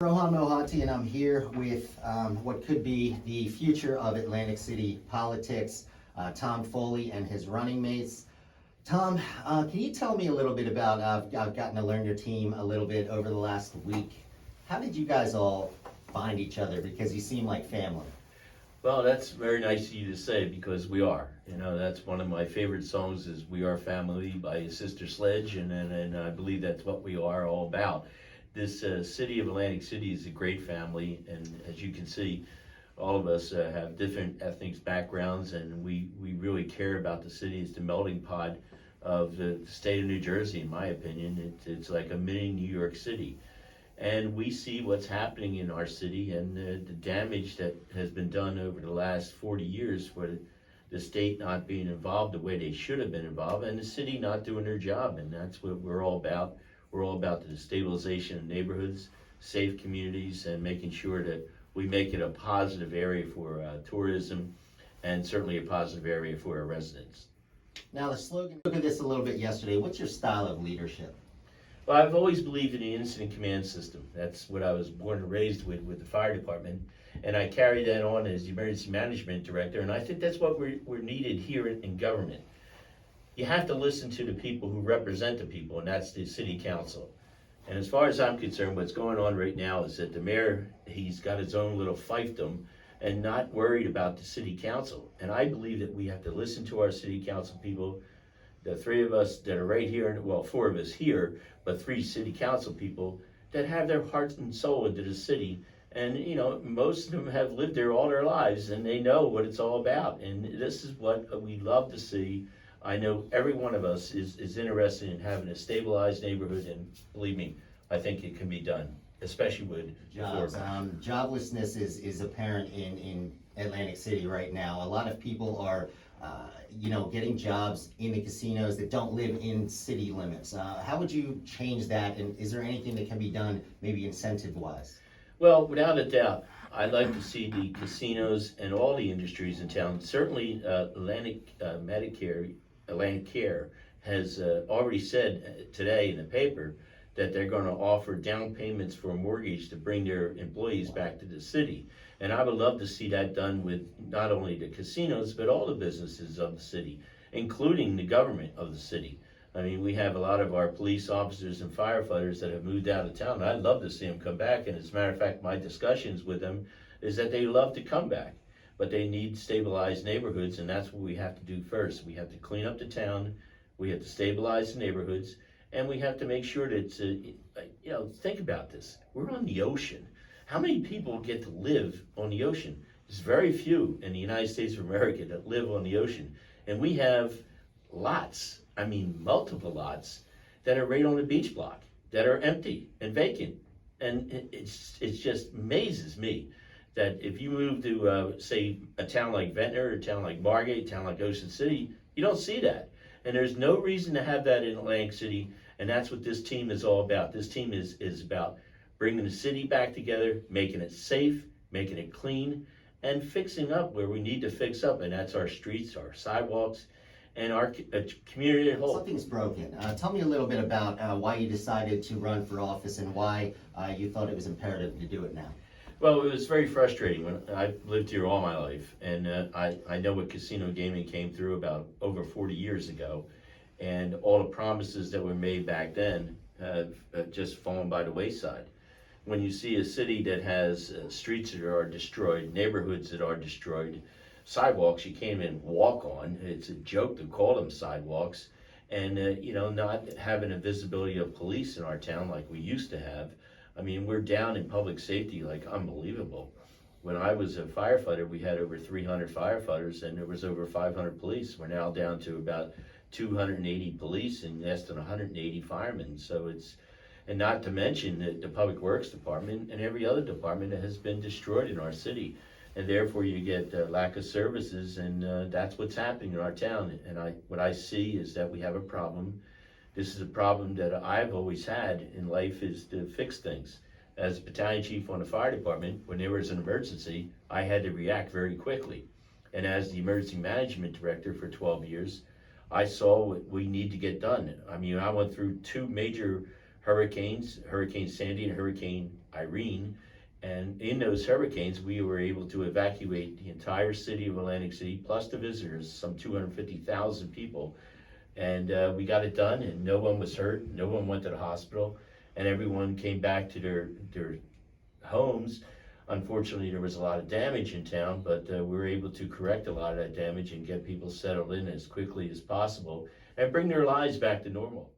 Rohan Mohati, and I'm here with what could be the future of Atlantic City politics, Tom Foley and his running mates. Tom, can you tell me a little bit about, I've gotten to learn your team a little bit over the last week. How did you guys all find each other? Because you seem like family. Well, that's very nice of you to say because we are. You know, that's one of my favorite songs is We Are Family by Sister Sledge, and I believe that's what we are all about. This city of Atlantic City is a great family, and as you can see, all of us have different ethnic backgrounds, and we really care about the city. It's the melting pot of the state of New Jersey, in my opinion. It's like a mini New York City. And we see what's happening in our city and the damage that has been done over the last 40 years for the state not being involved the way they should have been involved, and the city not doing their job, and that's what we're all about. We're all about the stabilization of neighborhoods, safe communities, and making sure that we make it a positive area for tourism and certainly a positive area for our residents. Now the slogan, look at this a little bit yesterday. What's your style of leadership? Well, I've always believed in the incident command system. That's what I was born and raised with the fire department. And I carry that on as the emergency management director. And I think that's what we're needed here in government. You have to listen to the people who represent the people, and that's the city council. And as far as I'm concerned, what's going on right now is that the mayor, he's got his own little fiefdom and not worried about the city council. And I believe that we have to listen to our city council people. The three of us that are right here, well, four of us here, but three city council people that have their heart and soul into the city. And, you know, most of them have lived there all their lives and they know what it's all about. And this is what we love to see. I know every one of us is interested in having a stabilized neighborhood, and believe me, I think it can be done, especially with jobs. Joblessness is apparent in Atlantic City right now. A lot of people are getting jobs in the casinos that don't live in city limits. How would you change that, and is there anything that can be done, maybe incentive-wise? Well, without a doubt, I'd like to see the casinos and all the industries in town. Certainly, Atlantic Care has already said today in the paper that they're going to offer down payments for a mortgage to bring their employees back to the city. And I would love to see that done with not only the casinos, but all the businesses of the city, including the government of the city. I mean, we have a lot of our police officers and firefighters that have moved out of town. I'd love to see them come back. And as a matter of fact, my discussions with them is that they love to come back, but they need stabilized neighborhoods. And that's what we have to do first. We have to clean up the town. We have to stabilize the neighborhoods. And we have to make sure that think about this. We're on the ocean. How many people get to live on the ocean? There's very few in the United States of America that live on the ocean. And we have lots, multiple lots, that are right on the beach block, that are empty and vacant. And it just amazes me that if you move to, say, a town like Ventnor, a town like Margate, a town like Ocean City, you don't see that. And there's no reason to have that in Atlantic City, and that's what this team is all about. This team is about bringing the city back together, making it safe, making it clean, and fixing up where we need to fix up, and that's our streets, our sidewalks, and our community at whole. Something's broken. Tell me a little bit about why you decided to run for office and why you thought it was imperative to do it now. Well, it was very frustrating. When I've lived here all my life, and I know what casino gaming came through about over 40 years ago, and all the promises that were made back then have just fallen by the wayside. When you see a city that has streets that are destroyed, neighborhoods that are destroyed, sidewalks you can't even walk on, it's a joke to call them sidewalks, and not having a visibility of police in our town like we used to have. We're down in public safety like unbelievable. When I was a firefighter, we had over 300 firefighters and there was over 500 police. We're now down to about 280 police and less than 180 firemen. So and not to mention the Public Works Department and every other department that has been destroyed in our city. And therefore you get lack of services, and that's what's happening in our town. And what I see is that we have a problem. This is a problem that I've always had in life, is to fix things. As a battalion chief on the fire department, when there was an emergency, I had to react very quickly. And as the emergency management director for 12 years, I saw what we need to get done. I went through two major hurricanes, Hurricane Sandy and Hurricane Irene. And in those hurricanes, we were able to evacuate the entire city of Atlantic City, plus the visitors, some 250,000 people. And we got it done, and no one was hurt, no one went to the hospital, and everyone came back to their homes. Unfortunately, there was a lot of damage in town, but we were able to correct a lot of that damage and get people settled in as quickly as possible and bring their lives back to normal.